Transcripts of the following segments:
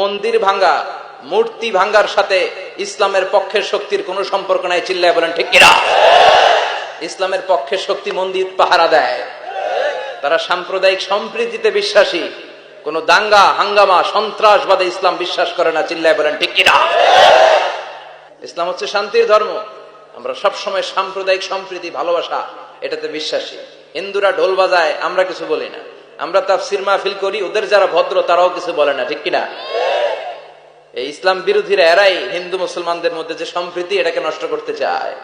মন্দির ভাঙ্গা, মূর্তি ভাঙ্গার সাথে ইসলামের পক্ষের শক্তির কোনো সম্পর্ক নাই। চিল্লায় বলেন ঠিক কিনা? ইসলামের পক্ষের শক্তি মন্দির পাহারা দেয়। তারা সাম্প্রদায়িক সম্প্রীতিতে বিশ্বাসী, কোন দাঙ্গা হাঙ্গামা সন্ত্রাসবাদে ইসলাম বিশ্বাস করে না। চিল্লায় বলেন ঠিক কিনা? ইসলাম হচ্ছে শান্তির ধর্ম। আমরা সবসময় সাম্প্রদায়িক সম্প্রীতি ভালোবাসা এটাতে বিশ্বাসী। হিন্দুরা ঢোল বাজায়, আমরা কিছু বলি না। আমরা তাফসীর মাহফিল করি, ওদের যারা ভদ্র তারাও কিছু বলে না। ঠিক কিনা? এই ইসলাম বিরোধীরা এরাই হিন্দু মুসলমানদের মধ্যে যে সম্প্রীতি এটাকে নষ্ট করতে চায়।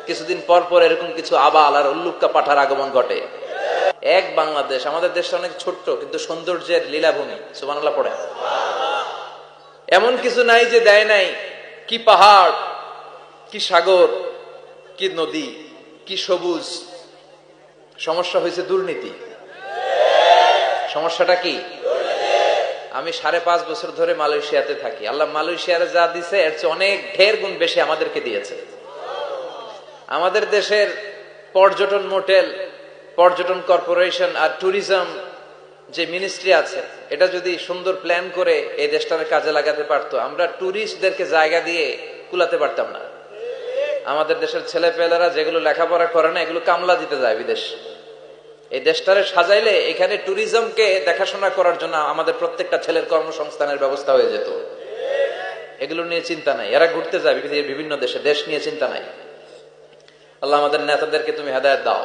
কিছুদিন পর পর এরকম কিছু আবাল আর উল্লুক্কা পাঠার আগমন ঘটে। এক বাংলাদেশ, আমাদের দেশটা অনেক ছোট্ট কিন্তু সৌন্দর্যের লীলাভূমি। সুবহানাল্লাহ পড়ে। এমন কিছু নাই যে দেয় নাই। কি পাহাড়, কি সাগর, কি নদী, কি সবুজ। সমস্যা হয়েছে দুর্নীতি। সমস্যাটা কি? আমি 5.5 বছর ধরে মালয়েশিয়াতে থাকি। আল্লাহ মালয়েশিয়ার যা দিছে এর চেয়ে অনেক ঢের গুণ বেশি আমাদেরকে দিয়েছে। আমাদের দেশের পর্যটন মোটেল, পর্যটন কর্পোরেশন আর ট্যুরিজম যে মিনিস্ট্রি আছে, এটা যদি সুন্দর প্ল্যান করে এই দেশটাকে কাজে লাগাতে পারতো, আমরা ট্যুরিস্টদেরকে জায়গা দিয়ে কুলাতে পারতাম না। আমাদের দেশের ছেলেপেলেরা যেগুলো লেখাপড়া করে না, এগুলো কামলা দিতে যায় বিদেশ। এই দেশটারে সাজাইলে এখানে ট্যুরিজমকে দেখাশোনা করার জন্য আমাদের প্রত্যেকটা ছেলের কর্মসংস্থানের ব্যবস্থা হয়ে যেত। এগুলো নিয়ে চিন্তা নাই। এরা ঘুরতে যায় বিভিন্ন দেশে, দেশ নিয়ে চিন্তা নাই। আল্লাহ আমাদের নেতাদেরকে তুমি হেদায়েত দাও।